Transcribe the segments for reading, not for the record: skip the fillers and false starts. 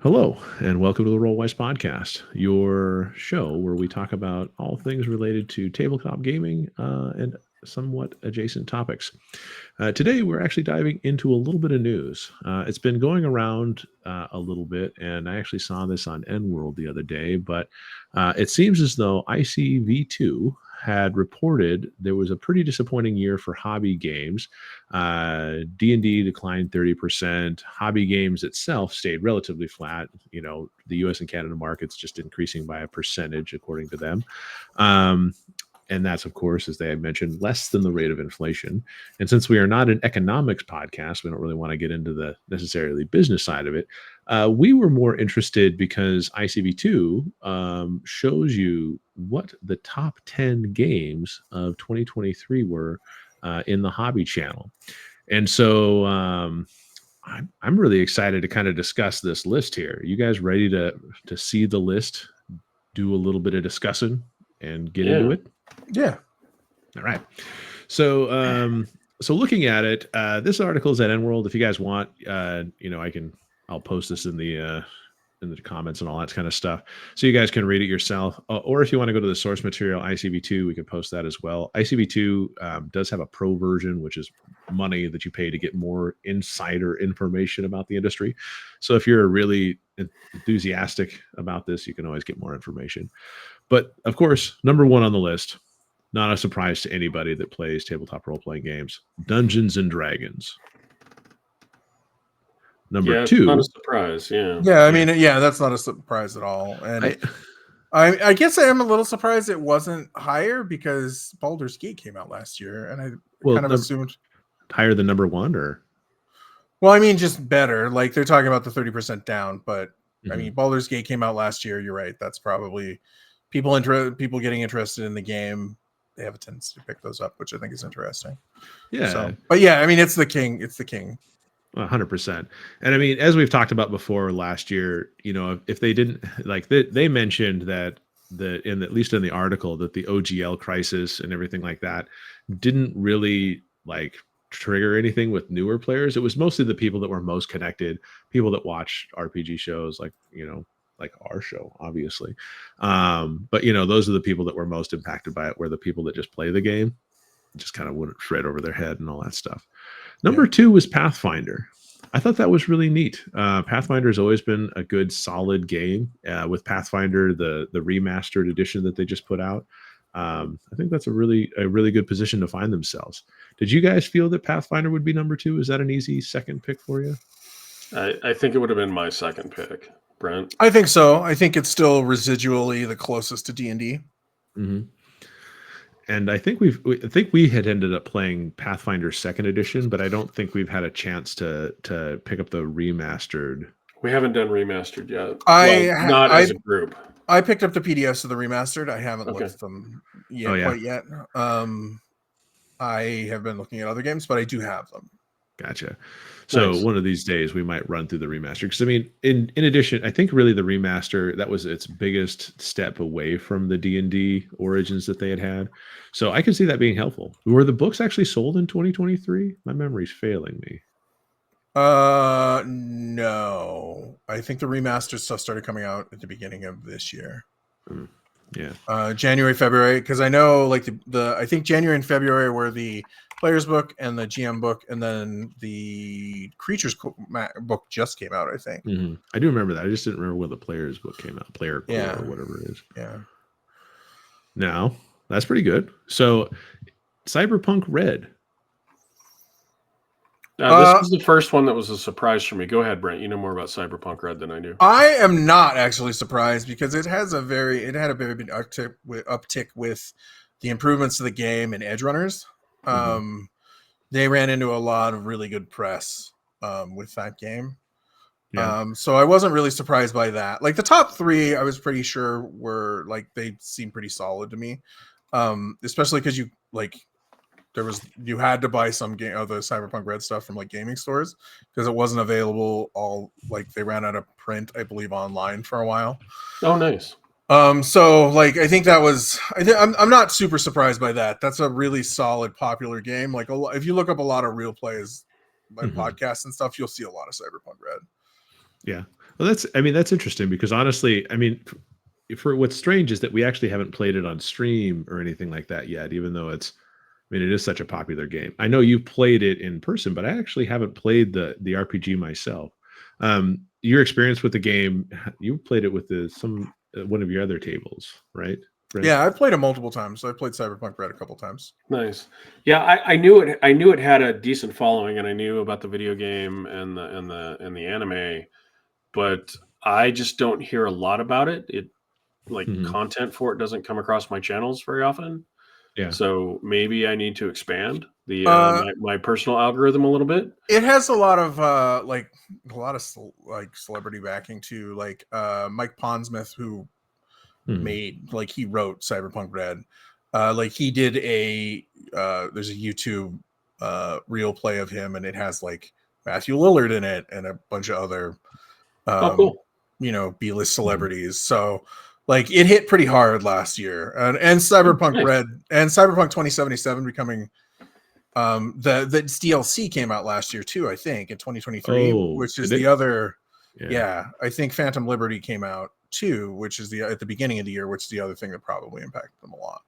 Hello, and welcome to the Rollwise Podcast, your show where we talk about all things related to tabletop gaming and somewhat adjacent topics. Today, we're actually diving into a little bit of news. It's been going around a little bit, and I actually saw this on N World the other day, but it seems as though ICV2 had reported there was a pretty disappointing year for hobby games. D&D declined 30%. Hobby games itself stayed relatively flat. The US and Canada markets just increasing by a percentage according to them. And that's, of course, as they had mentioned, less than the rate of inflation. And since we are not an economics podcast, we don't really want to get into the necessarily business side of it. We were more interested because ICV2 shows you what the top 10 games of 2023 were in the hobby channel. And so I'm really excited to kind of discuss this list here. You guys ready to see the list, do a little bit of discussing, and get into it? Yeah. All right. So looking at it, this article is at NWorld. If you guys want, I'll post this in the comments and all that kind of stuff, so you guys can read it yourself. Or if you want to go to the source material, ICV2, we can post that as well. ICV2 does have a pro version, which is money that you pay to get more insider information about the industry. So if you're really enthusiastic about this, you can always get more information. But of course, number one on the list, not a surprise to anybody that plays tabletop role-playing games, Dungeons and Dragons. Number two, not a surprise. I mean, that's not a surprise at all. And I guess I am a little surprised it wasn't higher because Baldur's Gate came out last year, and I kind of assumed higher than number one, or I mean, just better. Like they're talking about the 30% down, but I mean, Baldur's Gate came out last year. You're right. That's probably people getting interested in the game. They have a tendency to pick those up, which I think is interesting. Yeah. So, but yeah, I mean, it's the king. It's the king. 100%. And I mean, as we've talked about before last year, if they didn't like, they mentioned that at least in the article, that the OGL crisis and everything like that didn't really like trigger anything with newer players. It was mostly the people that were most connected, people that watch RPG shows, like our show, obviously. But those are the people that were most impacted by it, were the people that just play the game, just kind of wouldn't shred over their head and all that stuff. Number two was Pathfinder. I thought that was really neat. Pathfinder has always been a good, solid game. With Pathfinder, the remastered edition that they just put out, I think that's a really good position to find themselves. Did you guys feel that Pathfinder would be number two? Is that an easy second pick for you? I think it would have been my second pick, Brent. I think so. I think it's still residually the closest to D&D. Mm-hmm. And I think we had ended up playing Pathfinder Second Edition, but I don't think we've had a chance to pick up the remastered. We haven't done remastered yet. Not as a group. I picked up the PDFs of the remastered. I haven't looked at them quite yet. I have been looking at other games, but I do have them. Gotcha. So nice. One of these days we might run through the remaster, because I mean, in addition, I think really the remaster, that was its biggest step away from the D&D origins that they had. So I can see that being helpful. Were the books actually sold in 2023? My memory's failing me. No. I think the remaster stuff started coming out at the beginning of this year. Yeah. January, February, because I know like I think January and February were the player's book and the GM book, and then the creatures book just came out, I think. Mm-hmm. I do remember that. I just didn't remember when the player's book came out, player core or whatever it is. Yeah. Now, that's pretty good. So Cyberpunk Red. This was the first one that was a surprise for me. Go ahead, Brent. You know more about Cyberpunk Red than I do. I am not actually surprised, because it had a very big uptick with the improvements to the game and edge runners. They ran into a lot of really good press with that game. Yeah. So I wasn't really surprised by that. Like the top three, I was pretty sure were like, they seemed pretty solid to me. Especially because you had to buy some game of the Cyberpunk Red stuff from like gaming stores, because it wasn't available they ran out of print, I believe, online for a while. Oh, nice. So like, I think that was, I'm not super surprised by that. That's a really solid, popular game. Like if you look up a lot of real plays by podcasts and stuff, you'll see a lot of Cyberpunk Red. Yeah. Well, that's interesting because honestly, I mean, for what's strange is that we actually haven't played it on stream or anything like that yet, even though I mean, it is such a popular game. I know you played it in person, but I actually haven't played the RPG myself. Your experience with the game, you played it with some one of your other tables, right? Brent? Yeah, I've played it multiple times. So I played Cyberpunk Red a couple times. Nice. Yeah, I knew it. I knew it had a decent following, and I knew about the video game and the anime, but I just don't hear a lot about it. Like Mhm. content for it doesn't come across my channels very often. Yeah. So maybe I need to expand the Uh, my personal algorithm a little bit. it has a lot of like celebrity backing too. Like Mike Pondsmith, who Mhm. he wrote Cyberpunk Red. Like he did there's a YouTube real play of him, and it has like Matthew Lillard in it and a bunch of other Oh, um, cool. B-list Mhm. celebrities. So like it hit pretty hard last year, and Cyberpunk Nice. Red and Cyberpunk 2077 becoming the DLC came out last year too, I think in 2023, Oh, which is did the it? other. Yeah. Yeah, I think Phantom Liberty came out too, which is the at the beginning of the year, which is the other thing that probably impacted them a lot.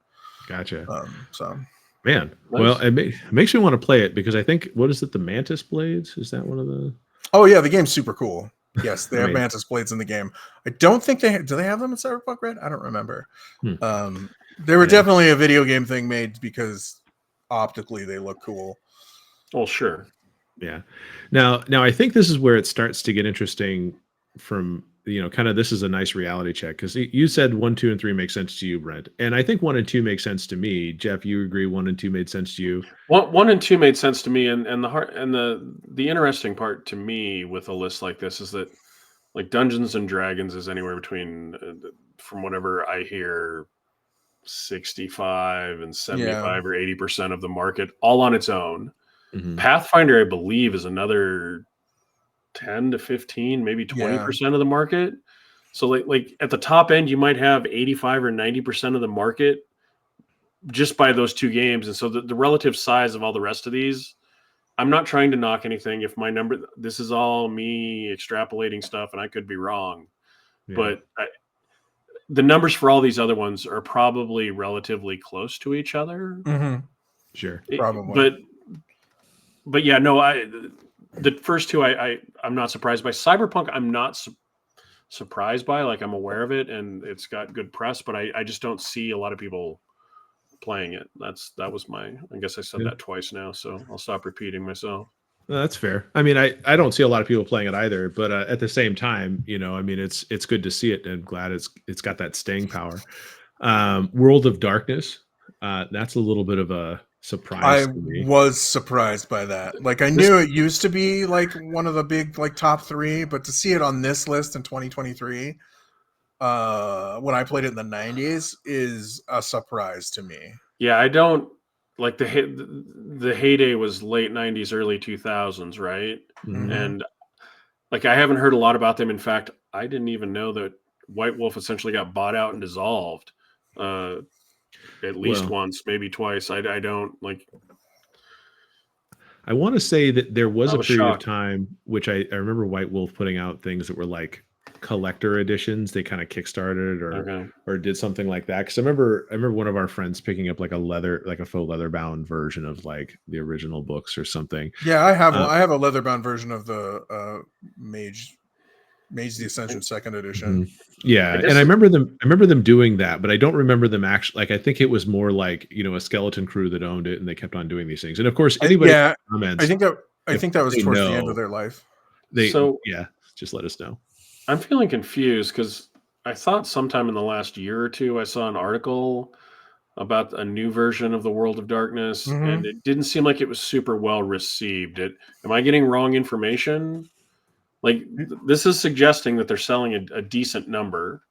Gotcha. So Man, well, Nice. it makes me want to play it because I think what is it? The Mantis Blades? Is that one of the? oh yeah, the game's super cool. Yes, they I have mean, Mantis blades in the game. I don't think do they have them in Cyberpunk Red? I don't remember. hmm, They were yeah, definitely a video game thing made because optically they look cool. Well, sure. yeah. Now I think this is where it starts to get interesting. From kind of this is a nice reality check because you said 1, 2, and 3 make sense to you, Brent, and I think 1 and 2 make sense to me. Jeff, you agree 1 and 2 made sense to you? One and two made sense to me, and the heart and the interesting part to me with a list like this is that like Dungeons and Dragons is anywhere between, from whatever I hear, 65 and Yeah, 75 or 80% of the market, all on its own. Hmm. Pathfinder, I believe, is another 10 to 15, maybe yeah. 20% of the market. So like at the top end, you might have 85 or 90% of the market just by those two games. And so the relative size of all the rest of these, I'm not trying to knock anything. If my number, this is all me extrapolating stuff, and I could be wrong, Yeah, but the numbers for all these other ones are probably relatively close to each other. Mm-hmm. sure. Probably. But yeah, no, the first two I'm not surprised by. Cyberpunk, I'm not surprised by. Like I'm aware of it, and it's got good press, but I just don't see a lot of people playing it. That was my. I guess I said Yeah. that twice now, so I'll stop repeating myself. No, that's fair. I mean, I don't see a lot of people playing it either, but at the same time, I mean, it's good to see it, and glad it's got that staying power. World of Darkness, that's a little bit of a surprise I to me. was surprised by that. Like I This knew it used to be like one of the big like top three, but to see it on this list in 2023, when I played it in the 90s, is a surprise to me. Yeah, I don't like the heyday was late 90s, early 2000s, right? Mhm. Mm-hmm. And like I haven't heard a lot about them. In fact, I didn't even know that White Wolf essentially got bought out and dissolved. Uh, at least Well, once, maybe twice. I don't like. I want to say that there was I a was period of shocked. time which I remember White Wolf putting out things that were like collector editions. They kind of kickstarted Okay. or did something like that. Because I remember one of our friends picking up like a faux leather bound version of like the original books or something. Yeah, I have one. Uh, I have a leather bound version of the Mage the Ascension second edition. mhm. Yeah, I and guess I remember them doing that, but I don't remember them actually. Like I think it was more like a skeleton crew that owned it, and they kept on doing these things. And of course, anybody in Yeah, the I comments, think that I if think that was they towards the end of know, their life. they so. yeah, just let us know. I'm feeling confused because I thought sometime in the last year or two I saw an article about a new version of the World of Darkness, and Mm-hmm. it didn't seem like it was super well received. Am I getting wrong information? Like this is suggesting that they're selling a decent number.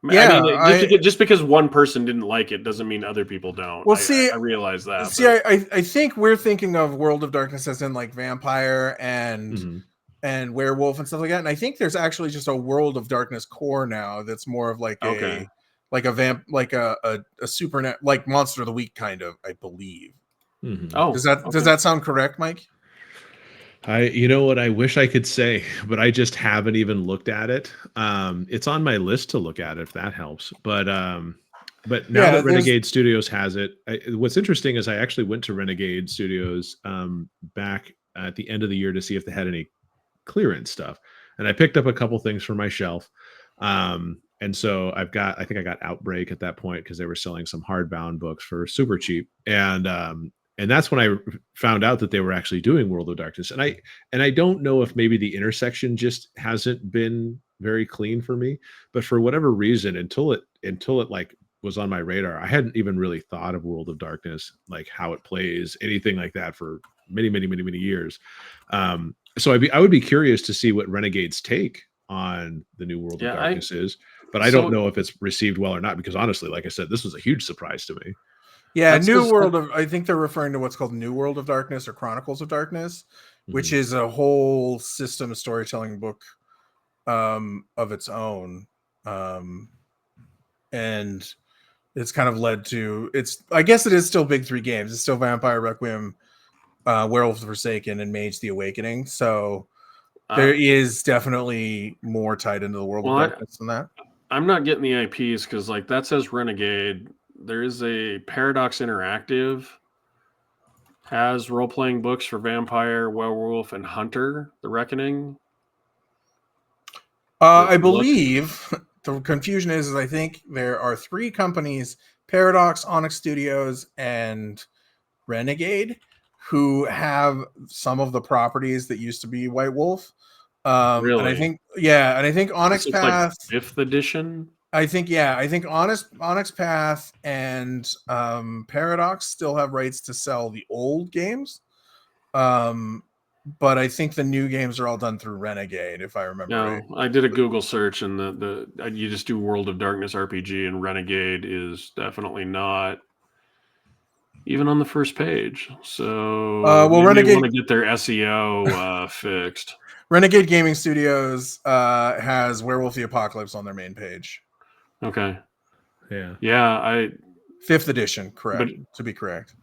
I Yeah, mean, just because one person didn't like it doesn't mean other people don't. well, I realize that, see, but I think we're thinking of World of Darkness as in like vampire Mhm. and werewolf and stuff like that. And I think there's actually just a World of Darkness core now that's more of like okay. a super like Monster of the Week kind of, I believe. Mhm. Oh, Does okay. that sound correct, Mike? You know what, I wish I could say, but I just haven't even looked at it. It's on my list to look at if that helps. But now Yeah, that there's Renegade Studios has it, what's interesting is I actually went to Renegade Studios back at the end of the year to see if they had any clearance stuff, and I picked up a couple things for my shelf. And so I think I got Outbreak at that point because they were selling some hardbound books for super cheap, and that's when I found out that they were actually doing World of Darkness. And I don't know if maybe the intersection just hasn't been very clean for me, but for whatever reason, until it like was on my radar, I hadn't even really thought of World of Darkness, like how it plays, anything like that for many, many, many, many years. So I would be curious to see what Renegade's take on the new World of Yeah, I Darkness is, but I don't so know if it's received well or not because honestly, like I said, this was a huge surprise to me. Yeah, that New says World of, I think they're referring to what's called New World of Darkness or Chronicles of Darkness, which Mhm. is a whole system storytelling book of its own. Um, and it's kind of led to, it's, I guess it is still big three games. It's still Vampire Requiem, Werewolf the Forsaken, and Mage the Awakening. So uh, there is definitely more tied into the World of well, Darkness than that. I'm not getting the IPs because like that says Renegade. There is a Paradox Interactive has role playing books for Vampire, Werewolf, and Hunter: The Reckoning. That I look believe the confusion is I think there are three companies: Paradox, Onyx Studios, and Renegade, who have some of the properties that used to be White Wolf. And I really. think, yeah, and I think This Onyx looks like Path. fifth edition. I think Onyx Path and Paradox still have rights to sell the old games. Um, but I think the new games are all done through Renegade, if I remember right. No, I did a Google search and you just do World of Darkness RPG and Renegade is definitely not even on the first page. So Well, maybe you want to get their SEO fixed. Renegade Gaming Studios has Werewolf the Apocalypse on their main page. Okay. Yeah. Yeah, 5th edition, correct, but to be correct.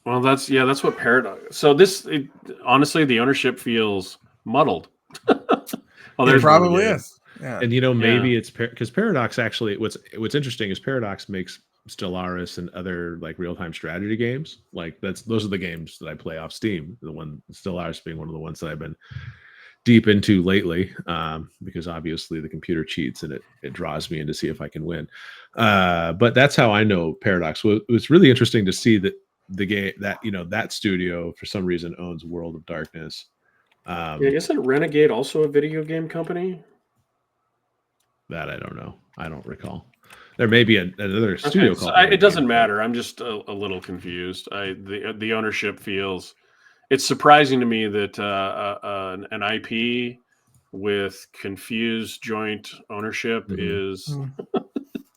well, that's what Paradox. So honestly, the ownership feels muddled. Well, It there's probably Renegade. is. Yeah. And Yeah. maybe it's because Paradox actually what's interesting is Paradox makes Stellaris and other like real-time strategy games. Like those are the games that I play off Steam. The one Stellaris being one of the ones that I've been deep into lately, because obviously the computer cheats and it draws me in to see if I can win. But that's how I know Paradox. Well, it was really interesting to see that the game that that studio for some reason owns World of Darkness. Yeah, Um, isn't Renegade also a video game company? that I don't know. I don't recall. There may be another Okay, studio so called it Renegade, doesn't but matter. I'm just a little confused. The ownership feels. It's surprising to me that an IP with confused joint ownership mhm. is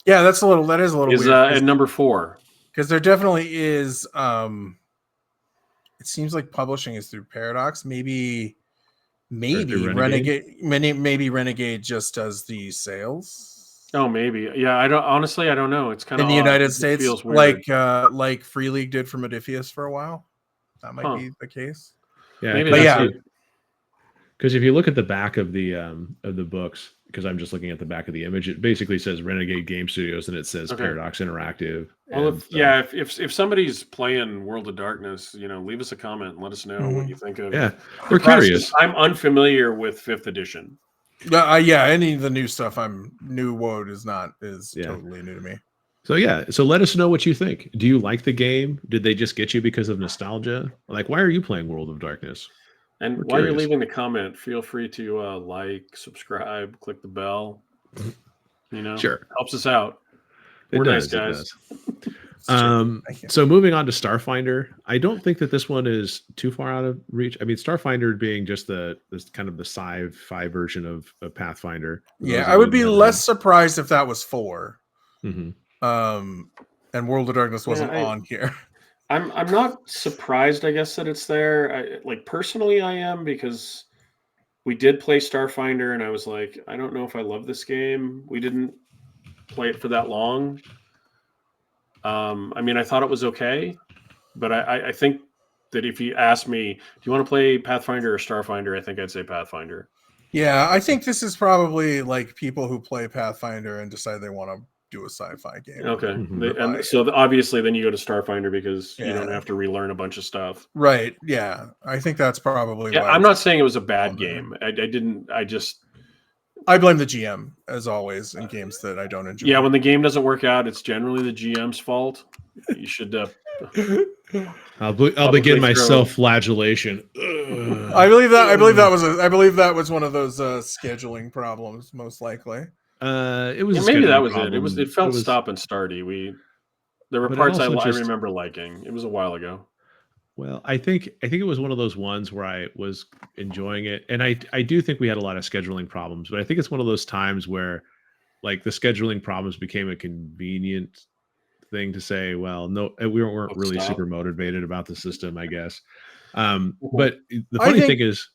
Yeah, that is a little is weird at number 4. because there definitely is it seems like publishing is through Paradox. Or through Renegade. Maybe Renegade just does the sales Oh, maybe. Yeah, I don't know. It's kind in of the odd. United It just States, feels weird. like Free League did for Modiphius for a while. That might Huh. be the case. Yeah, Maybe But because that's yeah, it. if you look at the back of the books, because I'm just looking at the back of the image, it basically says Renegade Game Studios and it says Okay. Paradox Interactive. Well, And so if somebody's playing World of Darkness, leave us a comment and let us know what you think of yeah, the we're process. curious. I'm unfamiliar with 5th edition. yeah, any of the new stuff new Woad is Yeah. totally new to me. So yeah, so let us know what you think. Do you like the game? Did they just get you because of nostalgia? Like, why are you playing World of Darkness? And We're while you're curious. leaving the comment, feel free to like, subscribe, click the bell. Sure. Helps us out. It We're nice does. It guys. does. Sure. Thank you. So moving on to Starfinder, I don't think that this one is too far out of reach. I mean, Starfinder being just this kind of the sci-fi version of Pathfinder. For Yeah, those I of you would who be never less have. surprised if that was 4. Mhm. And World of Darkness Yeah, wasn't on here. I'm not surprised, I guess, that it's there. Personally, I am, because we did play Starfinder and I was like, I don't know if I love this game. We didn't play it for that long. I mean, I thought it was okay, but I think that if you ask me, do you want to play Pathfinder or Starfinder? I think I'd say Pathfinder. Yeah, I think this is probably like people who play Pathfinder and decide they want to do a sci-fi game. Okay, Mhm. and so obviously then you go to Starfinder because you don't Yeah. have to relearn a bunch of stuff. Right. Yeah, I think that's probably Yeah, why. I'm not saying it was a bad on there. game. I didn't. I just I blame the GM as always in games that I don't enjoy. yeah. When the game doesn't work out, it's generally the GM's fault. You should. I'll Publicly begin my throw- self-flagellation. I believe that was one of those scheduling problems, most likely. It was Yeah, a maybe that scheduling was problem. it. It felt was- stop and starty. There were But it parts I also just- remember liking. It was a while ago. Well, I think it was one of those ones where I was enjoying it, and I do think we had a lot of scheduling problems, but I think it's one of those times where like the scheduling problems became a convenient thing to say, well, no, we weren't really Stop. super motivated about the system, I guess. Mhm. But the I funny think- thing is,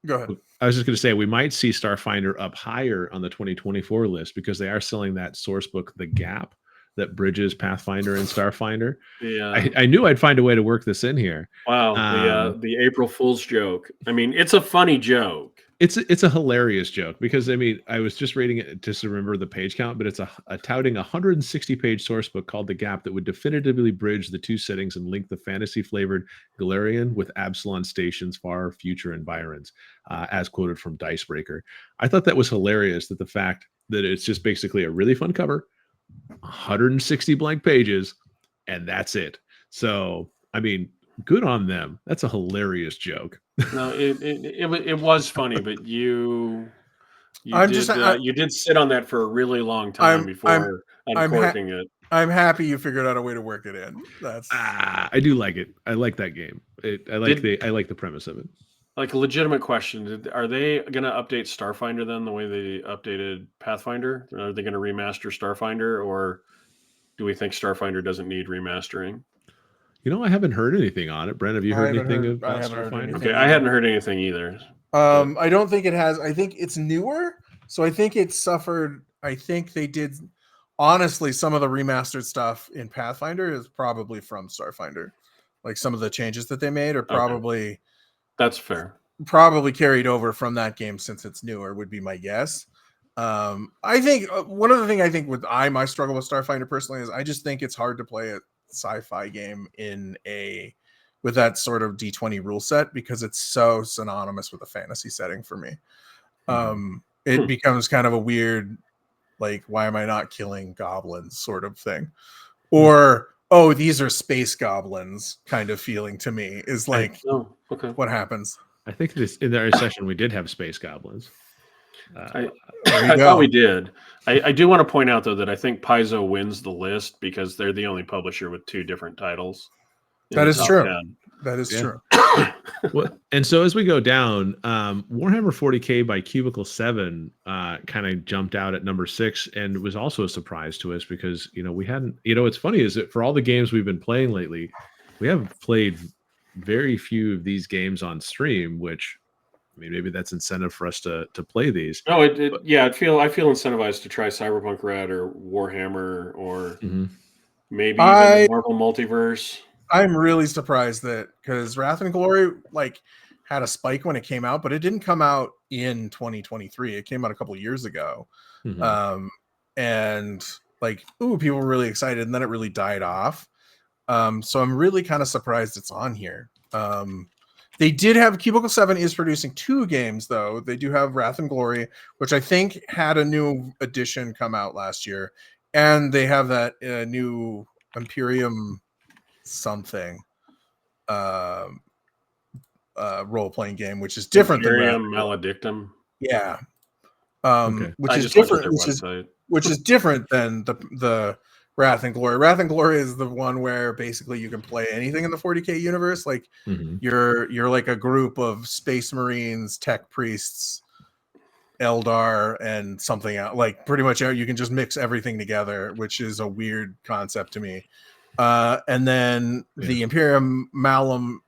Go ahead. I was just going to say we might see Starfinder up higher on the 2024 list because they are selling that source book, The Gap, that bridges Pathfinder and Starfinder. Yeah. I knew I'd find a way to work this in here. Wow. The April Fool's joke. I mean, it's a funny joke. It's a hilarious joke because I mean I was just reading it just to remember the page count, but it's a touting 160-page source book called The Gap that would definitively bridge the two settings and link the fantasy flavored Galarian with Absalon Station's far future environs, as quoted from Dicebreaker. I thought that was hilarious that the fact that it's just basically a really fun cover, 160 blank pages, and that's it. So I mean, good on them. That's a hilarious joke. No, it was funny, but you I'm just- you did sit on that for a really long time before uncorking it. I'm happy you figured out a way to work it in. That's I do like it. I like that game. I like the premise of it. Like a legitimate question: are they going to update Starfinder then the way they updated Pathfinder? Are they going to remaster Starfinder, or do we think Starfinder doesn't need remastering? You know, I haven't heard anything on it. Brent, have you heard anything about I haven't heard Starfinder? anything. Okay, I hadn't heard anything either. I don't think it has. I think it's newer, so I think it suffered. I think they did. Honestly, some of the remastered stuff in Pathfinder is probably from Starfinder. Like some of the changes that they made are probably That's fair. Probably carried over from that game since it's newer. Would be my guess. I think one of the things I think my struggle with Starfinder personally is I just think it's hard to play a sci-fi game with that sort of D20 rule set because it's so synonymous with a fantasy setting for me. It becomes kind of a weird, like, why am I not killing goblins sort of thing? Or, oh, these are space goblins kind of feeling to me is like, what happens? I think in our session we did have space goblins. I thought we did. I do want to point out, though, that I think Paizo wins the list because they're the only publisher with two different titles. That is true. 10. That is true. Well, and so as we go down, Warhammer 40K by Cubicle 7 kind of jumped out at number 6 and was also a surprise to us because, we hadn't, what's funny is that for all the games we've been playing lately, we haven't played very few of these games on stream, which, I mean, maybe that's incentive for us to play these. No, I feel incentivized to try Cyberpunk Red or Warhammer or maybe even the Marvel Multiverse. I'm really surprised that because Wrath and Glory had a spike when it came out, but it didn't come out in 2023. It came out a couple of years ago. And people were really excited, and then it really died off. So I'm really kind of surprised it's on here. They did have Cubicle 7 is producing 2 games, though. They do have Wrath and Glory, which I think had a new edition come out last year. And they have that new Imperium something role-playing game, which is different Imperium than Maledictum. Yeah. Which is different than the Wrath and Glory. Wrath and Glory is the one where basically you can play anything in the 40K universe. You're like a group of space marines, tech priests, Eldar, and something else. Like pretty much you can just mix everything together, which is a weird concept to me. And then the Imperium Maledictum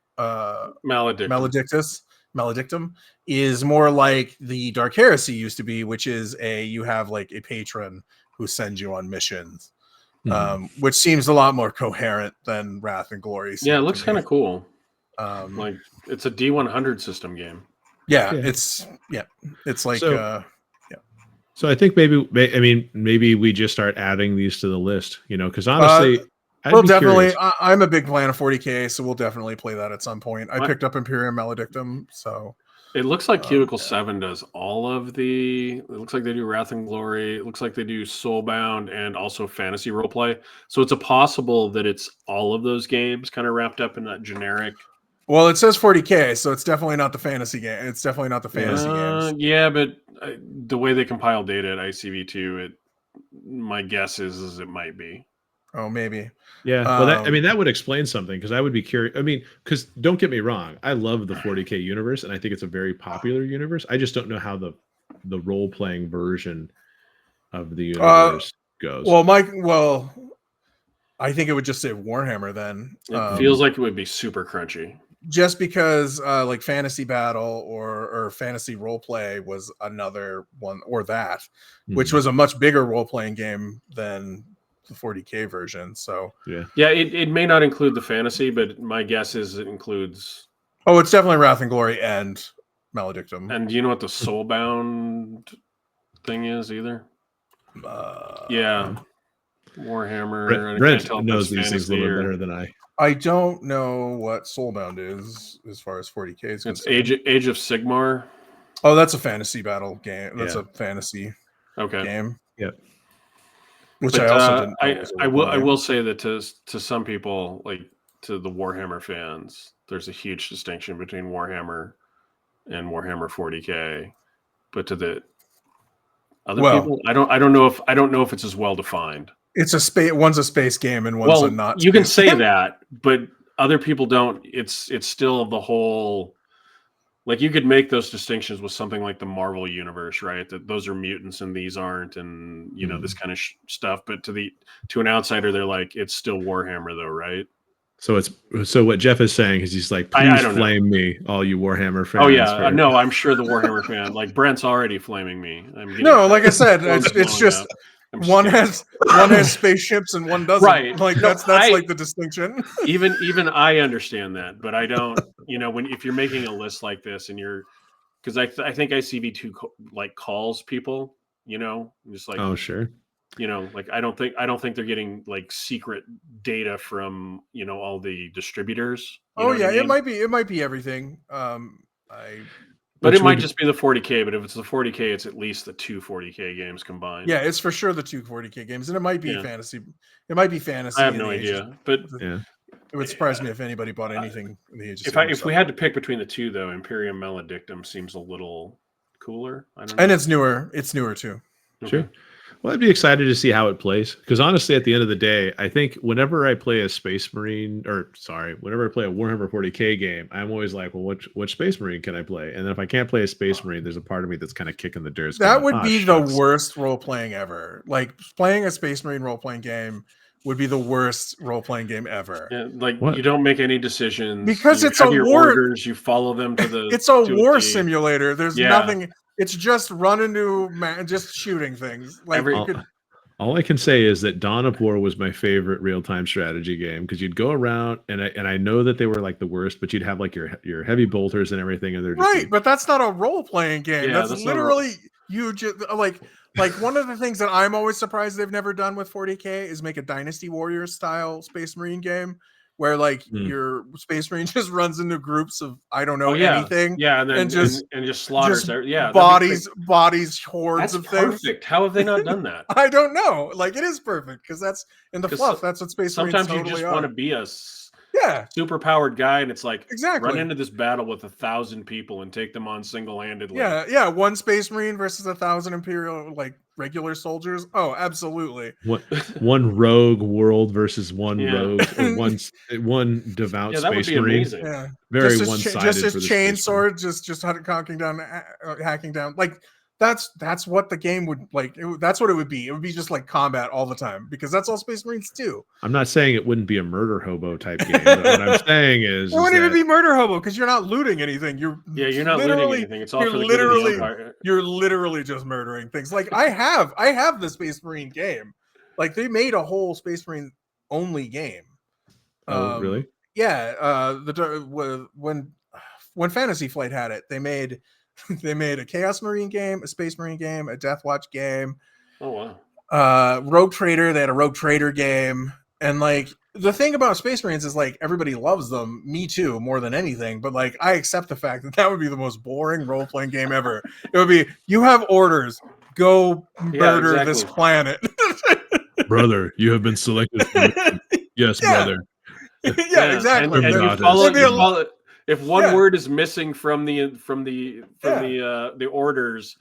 is more like the Dark Heresy used to be, which is you have like a patron who sends you on missions, which seems a lot more coherent than Wrath and Glory. Yeah, it looks kind of cool. Like it's a D100 system game. Yeah, Yeah. it's like So I think maybe we just start adding these to the list, because honestly, I'd we'll be definitely. curious. I'm a big fan of 40K, so we'll definitely play that at some point. I What? picked up Imperium Maledictum, so It looks like Cubicle 7 does all of the. It looks like they do Wrath and Glory. It looks like they do Soulbound and also fantasy roleplay. So it's a possible that it's all of those games kind of wrapped up in that generic. Well, it says 40K, so it's definitely not the fantasy game. It's definitely not the fantasy games. Yeah, but the way they compile data at ICV2, my guess is it might be. Oh, maybe. Yeah, well, that would explain something, because I would be curious. Because don't get me wrong, I love the 40K universe, and I think it's a very popular universe. I just don't know how the role playing version of the universe goes. Well, I think it would just say Warhammer then. It feels like it would be super crunchy. Just because like Fantasy Battle or Fantasy Roleplay was another one, or that, which was a much bigger role playing game than the 40K version. So yeah, it may not include the fantasy, but my guess is it includes. Oh, it's definitely Wrath and Glory and Maledictum. And do you know what the Soulbound thing is either? Yeah, Warhammer. Brent knows these things a little bit better than I. I don't know what Soulbound is as far as 40K is concerned. It's Age of Sigmar. Oh, that's a fantasy battle game. That's a fantasy game. Yep. Which I also didn't know. I will say that to some people, like to the Warhammer fans, there's a huge distinction between Warhammer and Warhammer 40K. But to the other people, I don't know if it's as well defined. It's a space. One's a space game and one's a not. You can say that, but other people don't. It's still the whole. Like you could make those distinctions with something like the Marvel universe, right? That those are mutants and these aren't, and this kind of stuff. But to an outsider, they're like, it's still Warhammer, though, right? So what Jeff is saying is he's like, please flame me, all you Warhammer fans. Oh yeah, no, I'm sure the Warhammer fan, like Brent's already flaming me. Like I said, it's just. One has spaceships and one doesn't. Right. Like that's like the distinction. Even I understand that, but I don't. If you're making a list like this and you're, because I think ICV2 like calls people. Just like oh sure. Like I don't think they're getting like secret data from all the distributors. It might be everything. But it might just be the 40K. But if it's the 40K, it's at least the two 40K games combined. Yeah, it's for sure the two 40K games, and it might be fantasy. It might be fantasy. I have no idea, but it would surprise me if anybody bought anything. If we had to pick between the two, though, Imperium Maledictum seems a little cooler. I don't know. And it's newer. It's newer too. Sure. Well, I'd be excited to see how it plays, because honestly, at the end of the day, I think whenever I play a whenever I play a Warhammer 40K game, I'm always like, well, which Space Marine can I play? And then if I can't play a Space Marine, there's a part of me that's kind of kicking the dirt. That would be the worst role playing ever. Like playing a Space Marine role playing game would be the worst role playing game ever. Yeah, like what? You don't make any decisions because it's a war. Orders, you follow them to the. It's a war simulator. There's nothing. It's just run into just shooting things. Like all I can say is that Dawn of War was my favorite real-time strategy game, because you'd go around and I know that they were like the worst, but you'd have like your heavy bolters and everything, and they're just but that's not a role-playing game. Yeah, that's literally you just like one of the things that I'm always surprised they've never done with 40K is make a Dynasty Warriors style Space Marine game, where like your Space Marine just runs into groups of anything. Yeah, and just slaughters. Bodies, hordes of things. Perfect. How have they not done that? I don't know. Like it is perfect because that's in the fluff. That's what Space Marines sometimes you just want to be a super powered guy, and it's like run into this battle with 1,000 people and take them on single-handedly. Yeah. One Space Marine versus 1,000 Imperial regular soldiers. Oh, absolutely. One rogue world versus one rogue, or one devout Space Marine. Amazing. Yeah, very one-sided. Just his chainsword, just hacking down. Like that's what the game would like. That's what it would be. It would be just like combat all the time, because that's all Space Marines do. I'm not saying it wouldn't be a murder hobo type game. But what I'm saying is, it wouldn't even be murder hobo, because you're not looting anything. You're not looting anything. It's all for the good of the Empire. You're literally just murdering things. Like I have the Space Marine game. Like they made a whole Space Marine only game. Oh, really? Yeah, when Fantasy Flight had it, they made a Chaos Marine game, a Space Marine game, a Death Watch game. Oh wow. Rogue Trader, they had a Rogue Trader game, and like the thing about Space Marines is like everybody loves them, me too, more than anything. But like I accept the fact that would be the most boring role playing game ever. It would be you have orders, go murder this planet. Brother, you have been selected. Yes, Yeah. brother. Yeah, exactly. And you Not follow, if one Yeah. word is missing from the orders,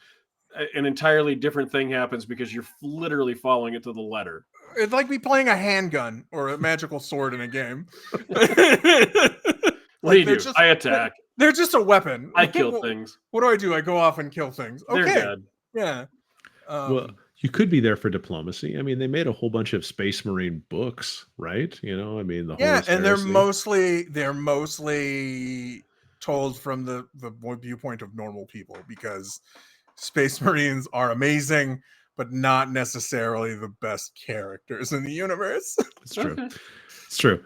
an entirely different thing happens because you're literally following it to the letter. It'd like be playing a handgun or a magical sword in a game. What do you do? I attack. They're just a weapon. I kill things. What do? I go off and kill things. Okay. They're dead. Yeah. Well, you could be there for diplomacy. I mean, they made a whole bunch of Space Marine books, right? You know, I mean, the yeah, Horus and Heresy. they're mostly told from the viewpoint of normal people because Space Marines are amazing, but not necessarily the best characters in the universe. It's true. It's true.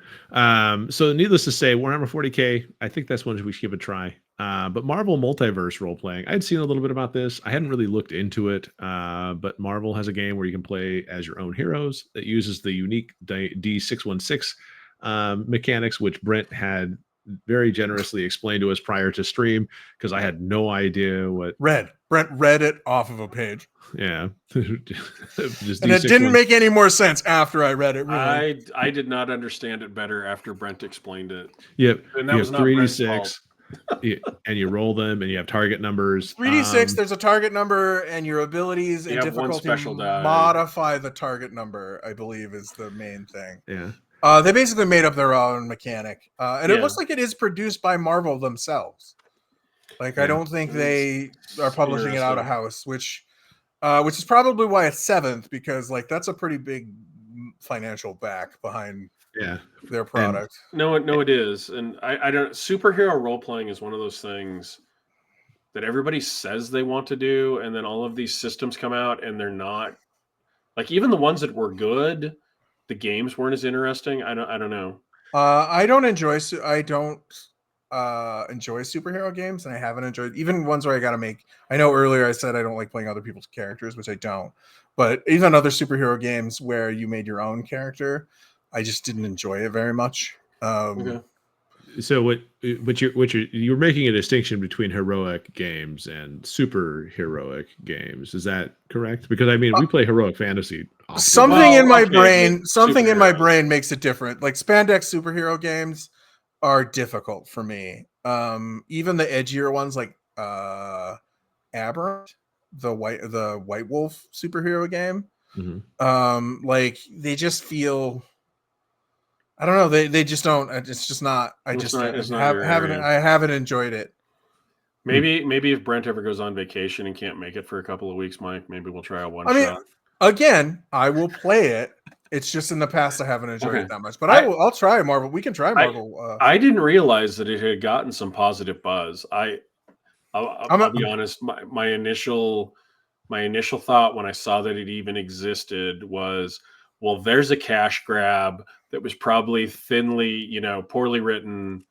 So needless to say, Warhammer 40K, I think that's one we should give a try. But Marvel Multiverse role playing, I'd seen a little bit about this. I hadn't really looked into it, but Marvel has a game where you can play as your own heroes that uses the unique D616 mechanics, which Brent had very generously explained to us prior to stream because I had no idea what. Brent read it off of a page. Yeah. Just and it didn't make any more sense after I read it. Really. I did not understand it better after Brent explained it. Yep. And that was not 3d6 and you roll them and you have target numbers. 3d6, there's a target number and your abilities and difficulty modify the target number, I believe is the main thing. Yeah. They basically made up their own mechanic. And it looks like it is produced by Marvel themselves. Like, I don't think they are publishing it out of house, which is probably why it's 7th, because like that's a pretty big financial back behind their product. No, it is. And I don't, superhero role playing is one of those things that everybody says they want to do, and then all of these systems come out and they're not, like, even the ones that were good, the games weren't as interesting. I don't know. I don't enjoy superhero games, and I haven't enjoyed even ones where I gotta make. I know earlier I said I don't like playing other people's characters, which I don't. But even other superhero games where you made your own character, I just didn't enjoy it very much. So you're making a distinction between heroic games and super heroic games. Is that correct? Because I mean, we play heroic fantasy often. Something in my brain makes it different. Like spandex superhero games are difficult for me. Even the edgier ones like Aberrant, the White Wolf superhero game. Mm-hmm. Like they just feel, I don't know, they just don't, it's just not, I haven't enjoyed it. Maybe if Brent ever goes on vacation and can't make it for a couple of weeks, Mike, maybe we'll try a one shot. Again, I will play it. It's just in the past I haven't enjoyed it that much, but I'll try Marvel. We can try Marvel. I didn't realize that it had gotten some positive buzz. I'll be honest. My initial thought when I saw that it even existed was, well, there's a cash grab that was probably thinly, poorly written,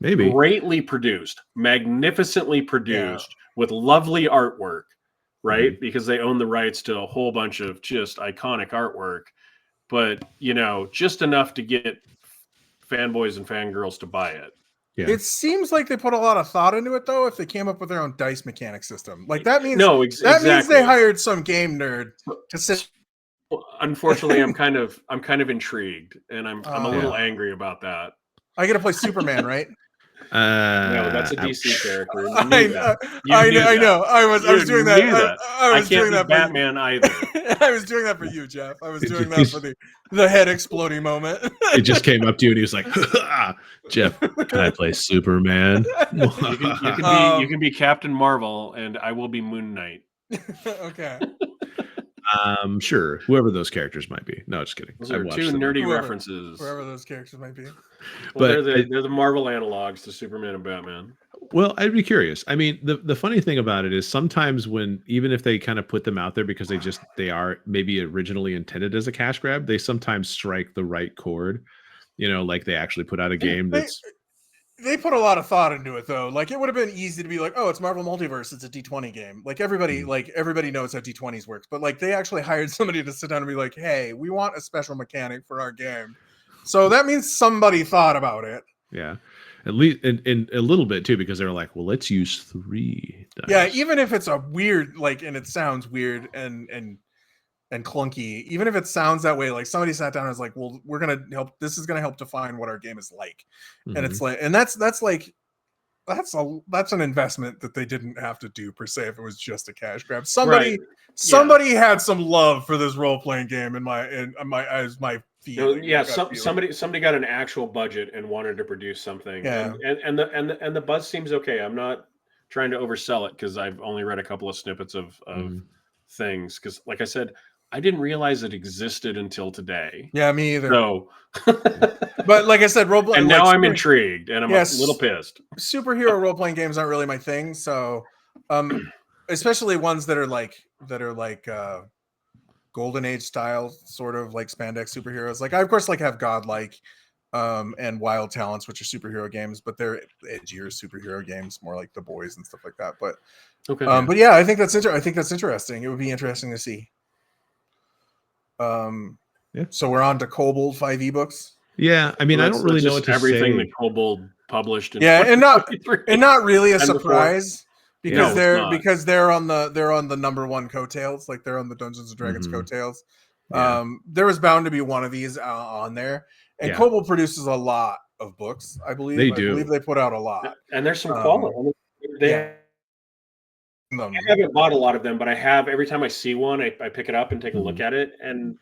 maybe greatly produced, magnificently produced with lovely artwork, right? Mm-hmm. Because they own the rights to a whole bunch of just iconic artwork, but just enough to get fanboys and fangirls to buy it. Yeah. It seems like they put a lot of thought into it, though. If they came up with their own dice mechanic system, like that means that means they hired some game nerd to sit. Unfortunately, I'm kind of intrigued, and I'm a little angry about that. I get to play Superman, right? No, that's a DC character. I know. I was doing that. I was doing that for Batman either. I was doing that for you, Jeff. I was doing that for the head exploding moment. It just came up to you and he was like, Jeff, can I play Superman? You can be Captain Marvel and I will be Moon Knight. Okay. Sure. Whoever those characters might be. No, just kidding. Those are two nerdy references. Whoever those characters might be. Well, they're the Marvel analogs to Superman and Batman. Well, I'd be curious. I mean, the funny thing about it is sometimes when, even if they kind of put them out there because they are maybe originally intended as a cash grab, they sometimes strike the right chord. like they actually put out a game that's They put a lot of thought into it though. Like it would have been easy to be like, oh, it's Marvel Multiverse, it's a D20 game. Like everybody knows how D20s works, but like they actually hired somebody to sit down and be like, hey, we want a special mechanic for our game. So that means somebody thought about it. yeah, at least in a little bit too, because they're like, well, let's use 3 dice. Yeah, even if it's a weird, like, and it sounds weird and clunky, even if it sounds that way, like somebody sat down and was like, well, we're gonna help, this is gonna help define what our game is like. And it's like, and that's an investment that they didn't have to do per se if it was just a cash grab. Somebody had some love for this role-playing game in my feeling. Somebody got an actual budget and wanted to produce something. Yeah. And the buzz seems okay. I'm not trying to oversell it because I've only read a couple of snippets of things. Because like I said, I didn't realize it existed until today. Yeah, me either. So, but like I said, role-playing. And now I'm intrigued, and I'm a little pissed. Superhero role-playing games aren't really my thing. So, especially ones that are like Golden Age style, sort of like spandex superheroes. Like I of course have Godlike, and Wild Talents, which are superhero games, but they're edgier superhero games, more like The Boys and stuff like that. But okay, but yeah, I think that's interesting. It would be interesting to see. So we're on to Kobold 5e books. Yeah, I mean, I don't really know what to everything say. that Kobold published. And not really a surprise because they're on the #1 coattails, like they're on the Dungeons and Dragons coattails. Yeah. There was bound to be one of these on there, and Kobold produces a lot of books. I believe I believe they put out a lot, and there's some quality. I haven't bought a lot of them, but I have. Every time I see one, I pick it up and take a look at it, and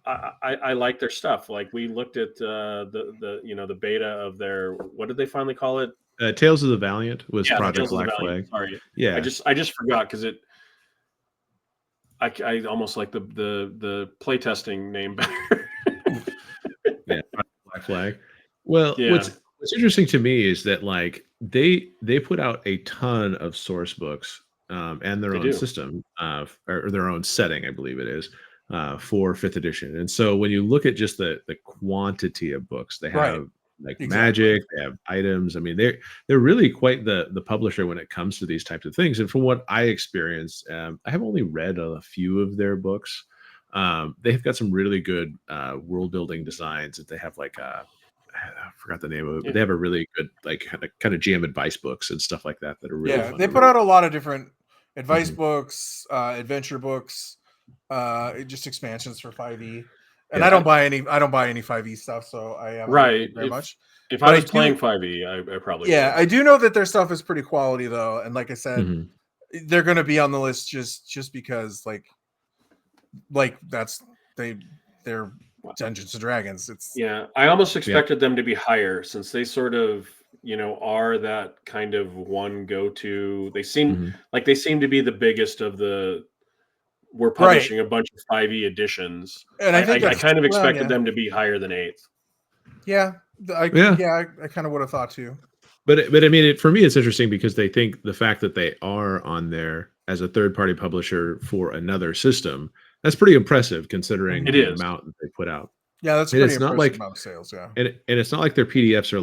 I like their stuff. Like we looked at the beta of their, what did they finally call it? Tales of the Valiant was Project Black Flag. Sorry, yeah, I just forgot because I almost like the playtesting name better. Yeah, Black Flag. Well, what's interesting to me is that like they put out a ton of source books and their own system or their own setting, I believe it is, for 5th edition. And so when you look at just the quantity of books, they have magic, they have items. I mean, they're really quite the publisher when it comes to these types of things. And from what I experienced, I have only read a few of their books. They've got some really good world building designs that they have I forgot the name of it, but they have a really good kind of GM advice books and stuff like that are really fun. They put out a lot of different advice books, adventure books, just expansions for 5e. And I don't buy any 5e stuff, so I am very much. If I was playing 5e, I probably would. I do know that their stuff is pretty quality though, and like I said, they're going to be on the list just because they're Dungeons and Dragons. I almost expected them to be higher since they sort of are that kind of one go-to. They seem to be the biggest of the. We're publishing a bunch of 5e editions, and I kind of expected them to be higher than 8th. I kind of would have thought too. But I mean, for me, it's interesting because they think the fact that they are on there as a third-party publisher for another system, that's pretty impressive considering the amount that they put out. Yeah, that's pretty impressive amount of sales. Yeah, and it's not like their PDFs are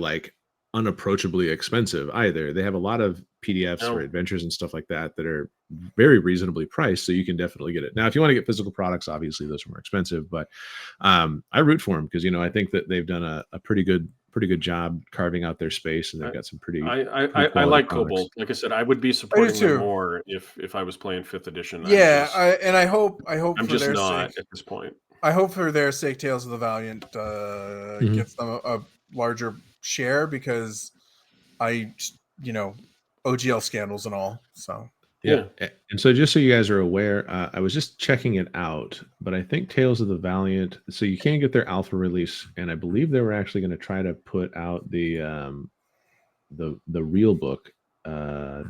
unapproachably expensive either. They have a lot of PDFs for adventures and stuff like that are very reasonably priced, so you can definitely get it. Now, if you want to get physical products, obviously those are more expensive, but I root for them because I think that they've done a pretty good job carving out their space, and they've got some pretty. I like Kobold. Like I said, I would be supporting them more if I was playlaying 5th edition. I hope. I'm just not at this point. I hope for their sake, Tales of the Valiant gets them a larger share because OGL scandals and all. So yeah. And so just so you guys are aware, I was just checking it out, but I think Tales of the Valiant, so you can get their alpha release, and I believe they were actually going to try to put out the real book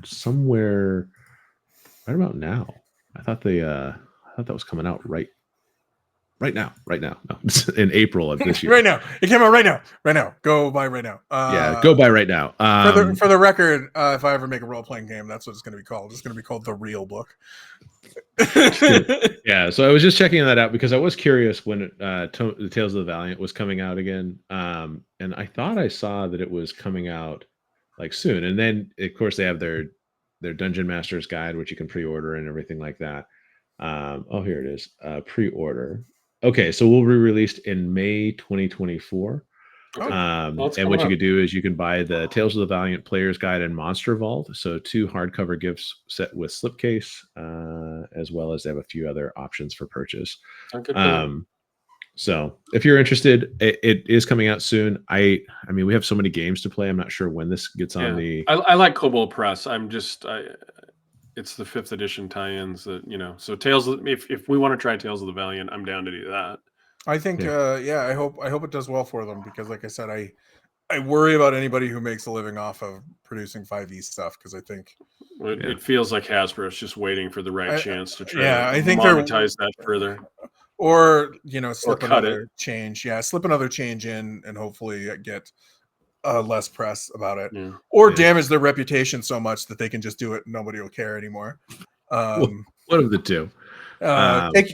somewhere right about now. I thought that was coming out right Right now. No, in April of this year. Right now, it came out right now. Go buy right now. Yeah, go buy right now. For the record, if I ever make a role playing game, that's what it's going to be called. It's going to be called The Real Book. Yeah, so I was just checking that out because I was curious when the Tales of the Valiant was coming out again, and I thought I saw that it was coming out like soon. And then, of course, they have their Dungeon Master's Guide, which you can pre-order and everything like that. Oh, here it is, pre-order. Okay, so we'll be released in May 2024. Okay. And Well, what it's you coming could up. do is you can buy the Tales of the Valiant Player's Guide and Monster Vault. So 2 hardcover gifts set with slipcase, as well as they have a few other options for purchase. Good for them. So if you're interested, it is coming out soon. I mean, we have so many games to play. I'm not sure when this gets on the. I like Kobold Press. It's the 5th edition tie-ins that, so Tales of, if we want to try Tales of the Valiant, I'm down to do that. I think I hope it does well for them, because like I said, I worry about anybody who makes a living off of producing 5e stuff, because I think it feels like Hasbro's just waiting for the right chance to try to I think monetize that further, or slip cut another change. Yeah, slip another change in and hopefully get less press about it, or damage their reputation so much that they can just do it and nobody will care anymore. One of the two.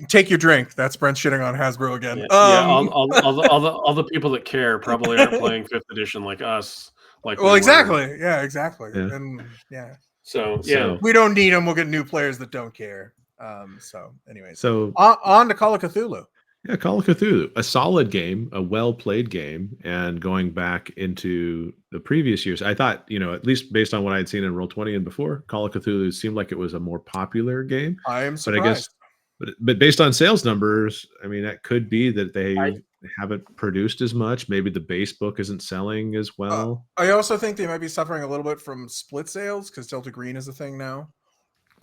Take your drink. That's Brent shitting on Hasbro again. All the people that care probably aren't playing 5th edition like us. Exactly. Yeah, exactly. Yeah. And So we don't need them. We'll get new players that don't care. Anyways, so on to Call of Cthulhu. Yeah, Call of Cthulhu, a solid game, a well-played game, and going back into the previous years, I thought, at least based on what I had seen in Roll20 and before, Call of Cthulhu seemed like it was a more popular game. I am surprised. But I guess, but based on sales numbers, I mean, that could be that they haven't produced as much. Maybe the base book isn't selling as well. I also think they might be suffering a little bit from split sales, because Delta Green is a thing now.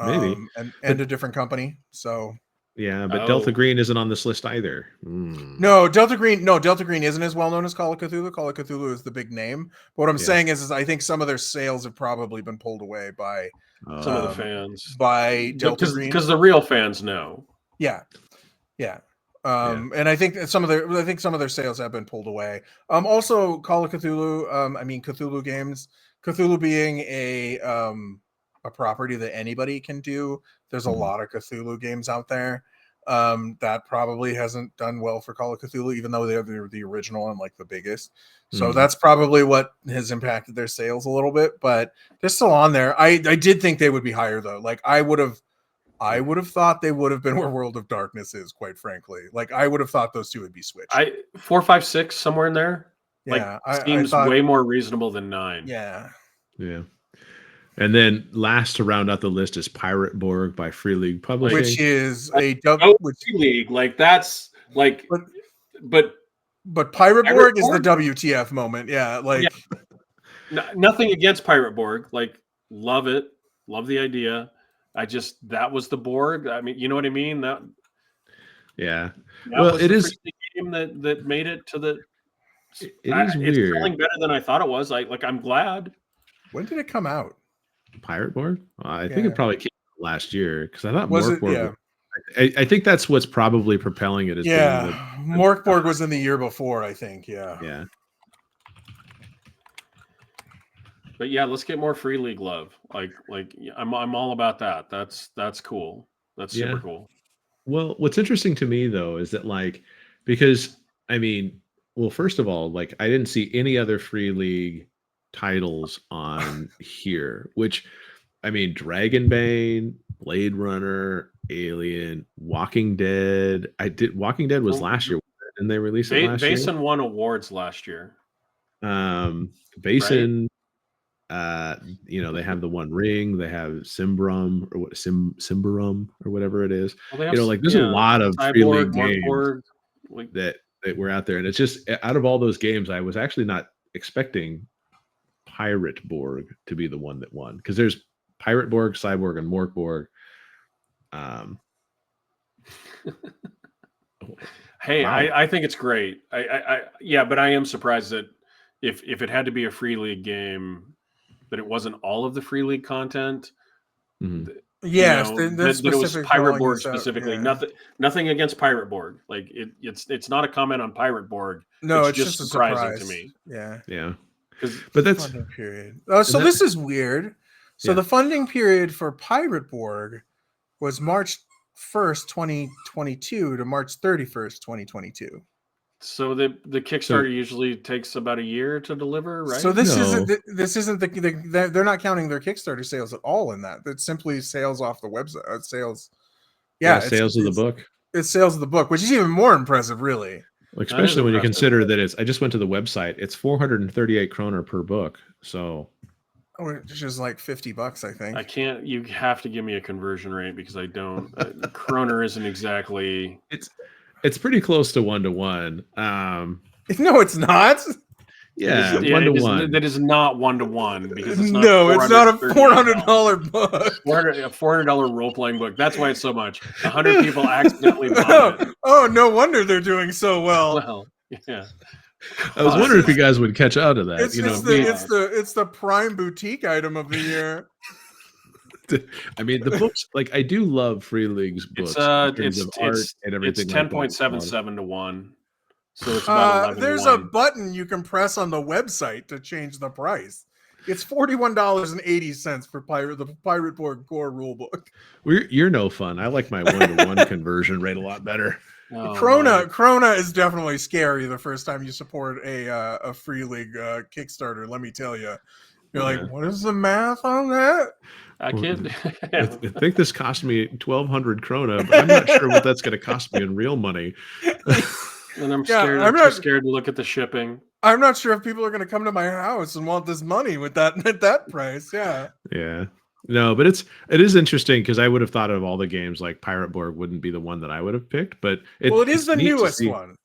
Maybe. And a different company. So. Yeah, but Delta Green isn't on this list either. No, Delta Green isn't as well known as Call of Cthulhu. Call of Cthulhu is the big name. But what I'm saying is I think some of their sales have probably been pulled away by some of the fans, by Delta Green, because the real fans know. Yeah. And I think some of their sales have been pulled away. Also, Call of Cthulhu. Cthulhu games. Cthulhu being a property that anybody can do. There's a lot of Cthulhu games out there. That probably hasn't done well for Call of Cthulhu, even though they're the original and like the biggest. So that's probably what has impacted their sales a little bit, but they're still on there. I did think they would be higher though. Like I would have thought they would have been where World of Darkness is, quite frankly. Like I would have thought those two would be switched. 4, 5, 6, somewhere in there. Yeah, seems way more reasonable than 9. Yeah. And then last to round out the list is Pirate Borg by Free League Publishing, which is a Free League. Like that's like, but Pirate Borg is the WTF moment. Yeah, like nothing against Pirate Borg. Like love it, love the idea. That was the Borg. I mean, you know what I mean? That well, it is the game that made it to the. It is weird. It's selling better than I thought it was. I'm glad. When did it come out? Pirate Borg? I think it probably came out last year, because I thought Morkborg. I think that's what's probably propelling it. Morkborg was in the year before, I think. Yeah. But yeah, let's get more Free League love. Like I'm all about that. That's cool. That's super cool. Well, what's interesting to me though is that because first of all, I didn't see any other Free League titles on here, which Dragonbane, Blade Runner, Alien, Walking Dead. Walking Dead was last year, and they released it last year. Basin won awards last year. Basin, right? They have the One Ring, they have Symbaroum or whatever it is. Well, there's a lot of Free League games that were out there, and it's just out of all those games, I was actually not expecting Pirate Borg to be the one that won, because there's Pirate Borg, Cyborg, and Morkborg. Hey, wow. I think it's great. But I am surprised that if it had to be a Free League game, that it wasn't all of the Free League content. Yes, the that it was specific Pirate drawing Borg is out, specifically. yeah. Nothing against Pirate Borg. Like it's not a comment on Pirate Borg. No, it's just a surprising to surprise. me. Yeah. Yeah. Because But that's Funding period. So that- this is weird. So Yeah. the funding period for Pirate Borg was March 1st, 2022 to March 31st, 2022. so the Kickstarter usually takes about a year to deliver, right? So this No. isn't they're not counting their Kickstarter sales at all in that. It's simply sales off the website. Sales. Yeah, sales of the book. It's sales of the book, which is even more impressive, really. Especially when you impressive. consider that I just went to the website. It's 438 kroner per book. So Which is like $50, I think. I can't. You have to give me a conversion rate because I don't. Kroner isn't exactly. it's pretty close to 1-to-1. No, it's not. Yeah, 1-to-1. That is not 1-to-1 because it's not. No, it's not a $400 book. A $400 role playing book. That's why it's so much. 100 people accidentally bought it. Oh, no wonder they're doing so well. Well, yeah. I was wondering if you guys would catch on to that. It's the prime boutique item of the year. I mean, the books, like, I do love Free League's books in terms of art and everything. It's 10.77 to 1. So it's Uh, about 11 there's to a 1. button you can press on the website to change the price. It's $41.80 for the Pirate Borg Core rulebook. You're no fun. I like my 1-to-1 conversion rate a lot better. Oh, Krona is definitely scary the first time you support a Free League Kickstarter. Let me tell you, you're like, what is the math on that? I can't. I think this cost me 1,200 krona, but I'm not sure what that's going to cost me in real money. And I'm scared. I'm too scared to look at the shipping. I'm not sure if people are going to come to my house and want this money with that at that price. Yeah. Yeah. No, but it is interesting because I would have thought of all the games like Pirate Borg wouldn't be the one that I would have picked, but it is the newest one.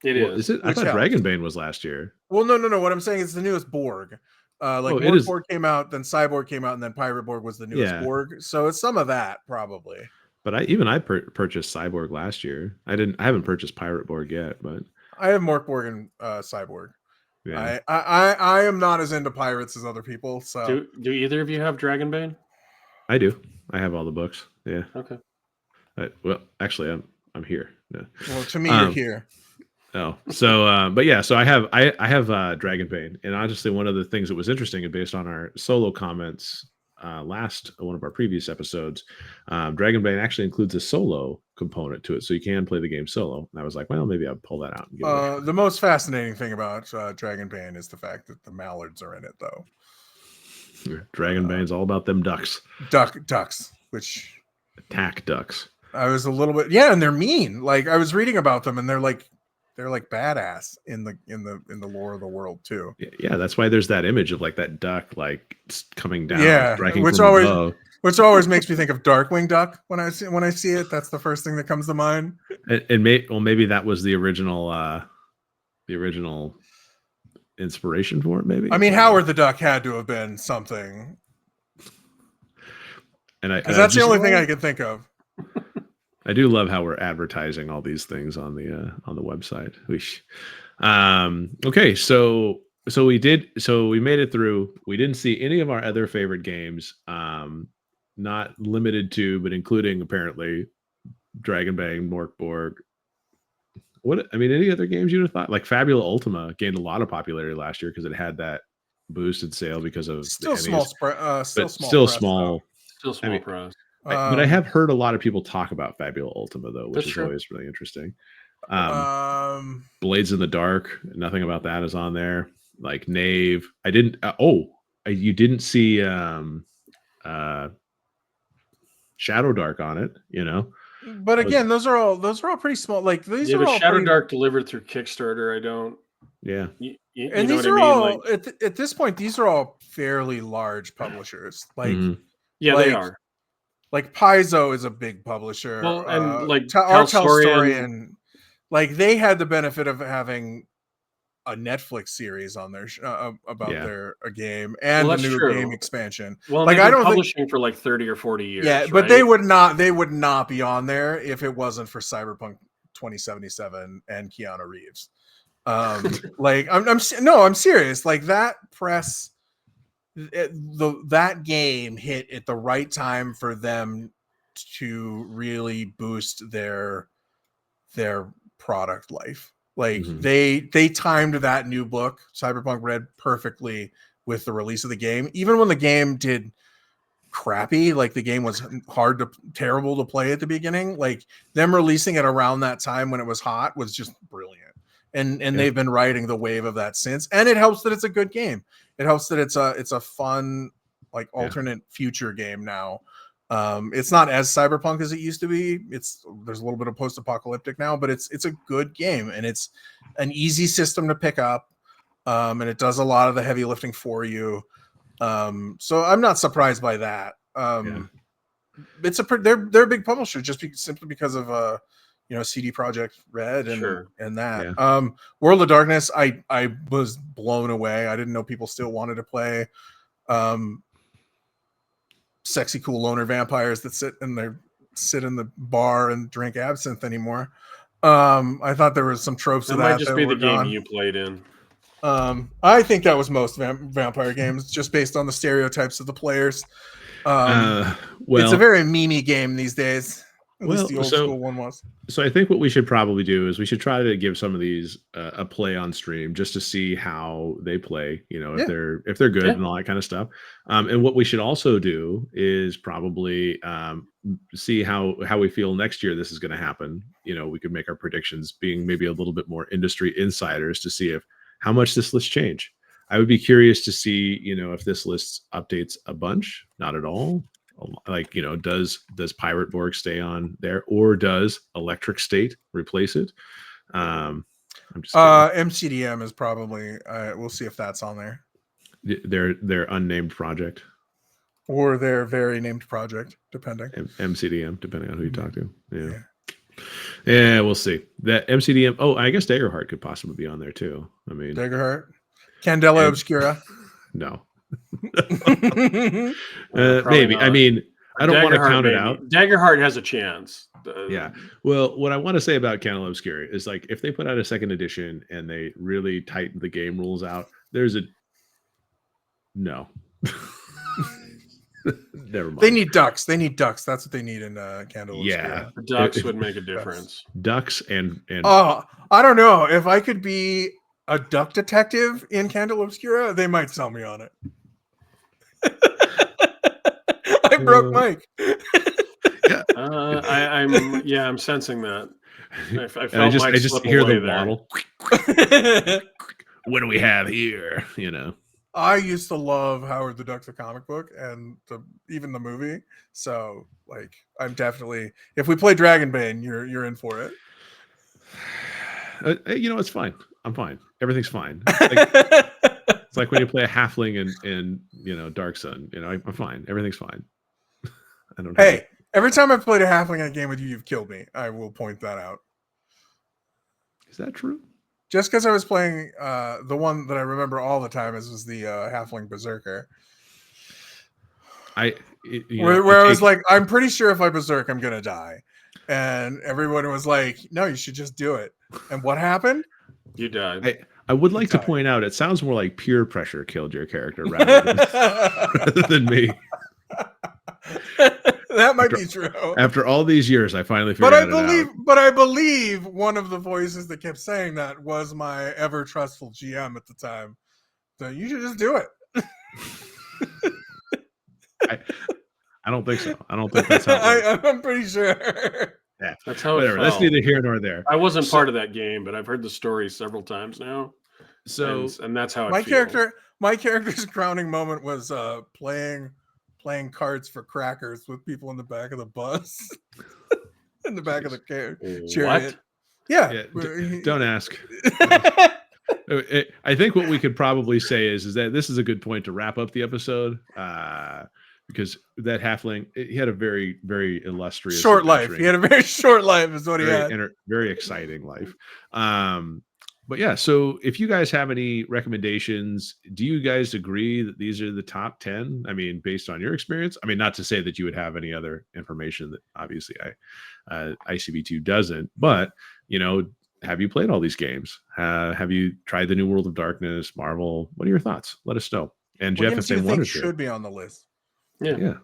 It is. Is it? I thought Dragonbane was last year. Well, no. What I'm saying is the newest Borg. Borg came out, then Cyborg came out, and then Pirate Borg was the newest Borg. So it's some of that probably. But I purchased Cyborg last year. I haven't purchased Pirate Borg yet, but I have Morkborg and Cyborg. Yeah. I am not as into pirates as other people. So do either of you have Dragonbane? I do. I have all the books. Yeah. Okay. Well, actually, I'm here. No. Well, to me, you're here. Oh, so but yeah, so I have Dragonbane, and honestly, one of the things that was interesting, and based on our solo comments one of our previous episodes, Dragonbane actually includes a solo component to it, so you can play the game solo. And I was like, well, maybe I'll pull that out and give it a shot. The most fascinating thing about Dragonbane is the fact that the mallards are in it, though. Dragonbane's all about them ducks. Ducks, which attack ducks. I was a little bit, and they're mean. Like I was reading about them, and they're like badass in the lore of the world too. Yeah, that's why there's that image of like that duck like coming down. Yeah, which always makes me think of Darkwing Duck when I see it. That's the first thing that comes to mind. And maybe that was the original inspiration for it. Maybe. I mean, Howard the Duck had to have been something. And that's the only thing I can think of. I do love how we're advertising all these things on the website. Okay, so we made it through. We didn't see any of our other favorite games, not limited to, but including apparently Dragonbane, Morkborg. Any other games you'd have thought? Like Fabula Ultima gained a lot of popularity last year because it had that boosted sale because of still small. Press. But I have heard a lot of people talk about Fabula Ultima though, which is always really interesting. Blades in the Dark, nothing about that is on there. Like Knave, I didn't. You didn't see Shadow Dark on it, But again, those are all pretty small. Like these are all Shadow Dark delivered through Kickstarter. I don't. Yeah. And these are all at this point. These are all fairly large publishers. Like they are. Like Paizo is a big publisher. Well, and like Telstorian, like they had the benefit of having a Netflix series on their about their game and a new game expansion. Well, like I don't publishing for like 30 or 40 years. Yeah, but they would not be on there if it wasn't for Cyberpunk 2077 and Keanu Reeves. Like I'm serious. Like that press that game hit at the right time for them to really boost their product life. Like they timed that new book, Cyberpunk Red, perfectly with the release of the game. Even when the game did crappy, like the game was terrible to play at the beginning, like them releasing it around that time when it was hot was just brilliant. And they've been riding the wave of that since. And it helps that it's a good game. It helps that it's a fun, like, alternate future game now. It's not as cyberpunk as it used to be. There's a little bit of post-apocalyptic now, but it's a good game, and it's an easy system to pick up. And it does a lot of the heavy lifting for you. So I'm not surprised by that. It's they're a big publisher simply because of CD Projekt Red and that. World of Darkness, I was blown away. I didn't know people still wanted to play sexy cool loner vampires that sit in the bar and drink absinthe anymore. I thought there was some tropes that of might that just that be were the game gone. you played in. I think that was most vampire games, just based on the stereotypes of the players. It's a very memey game these days. At least the old school one was. So I think what we should probably do is we should try to give some of these a play on stream just to see how they play, if they're good and all that kind of stuff. And what we should also do is probably see how we feel next year this is going to happen. We could make our predictions being maybe a little bit more industry insiders to see how much this list change. I would be curious to see, if this list updates a bunch, not at all. Like, does Pirate Borg stay on there, or does Electric State replace it? I'm just MCDM is probably we'll see if that's on there. Their unnamed project, or their very named project, depending. MCDM, depending on who you talk to. Yeah, we'll see. That MCDM. Oh, I guess Daggerheart could possibly be on there too. I mean, Daggerheart, Candela Obscura. No. Maybe. Not. I mean, I don't want to count it out. Daggerheart has a chance. Yeah. Well, what I want to say about Candela Obscura is, like, if they put out a second edition and they really tighten the game rules out, there's a no. Never mind. They need ducks. That's what they need in Candela Obscura. Ducks would make a difference. Ducks and I don't know. If I could be a duck detective in Candela Obscura, they might sell me on it. I broke Mike. I'm sensing that. I felt I just hear the bottle. What do we have here? I used to love Howard the Duck, the comic book, and even the movie. So, like, I'm definitely, if we play Dragonbane, you're in for it. It's fine. I'm fine. Everything's fine. It's like when you play a halfling in Dark Sun. I'm fine. Everything's fine. I don't. Hey, every time I've played a halfling in a game with you, you've killed me. I will point that out. Is that true? Just because I was playing the one that I remember all the time was the halfling berserker. I was like, I'm pretty sure if I berserk, I'm gonna die, and everyone was like, "No, you should just do it." And what happened? You died. I would like to point out, it sounds more like peer pressure killed your character rather than me. That might be true. After all these years, I finally figured it out. But I believe one of the voices that kept saying that was my ever trustful GM at the time. So you should just do it. I don't think so. I don't think that's how it works. I'm pretty sure. Yeah, that's how whatever. That's neither here nor there. I wasn't part of that game, but I've heard the story several times now. So and that's how my character's crowning moment was playing cards for crackers with people in the back of the bus. In the back of the chariot. Yeah. Don't ask. I think what we could probably say is that this is a good point to wrap up the episode, because that halfling, he had a very, very illustrious short life. He had a very short life, is what he had. Very exciting life. But yeah, so if you guys have any recommendations, do you guys agree that these are the top 10? I mean, based on your experience, I mean, not to say that you would have any other information that obviously ICB2 doesn't, but, have you played all these games? Have you tried the New World of Darkness, Marvel? What are your thoughts? Let us know. And What Jeff, games if do they you think wanted should to, be on the list? yeah.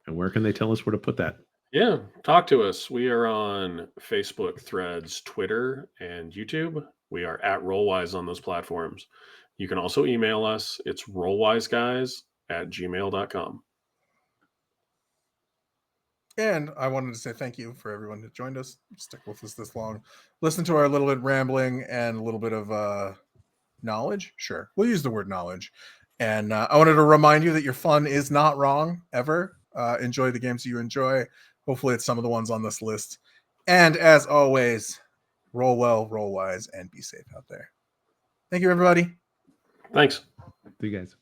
And where can they tell us where to put that? Yeah, talk to us. We are on Facebook, Threads, Twitter, and YouTube. We are at Rollwise on those platforms. You can also email us. It's rollwiseguys@gmail.com. And I wanted to say thank you for everyone who joined us, stick with us this long, listen to our little bit rambling and a little bit of knowledge. Sure, we'll use the word knowledge. And I wanted to remind you that your fun is not wrong ever. Enjoy the games you enjoy. Hopefully it's some of the ones on this list. And as always, roll well, roll wise, and be safe out there. Thank you, everybody. Thanks. See you guys.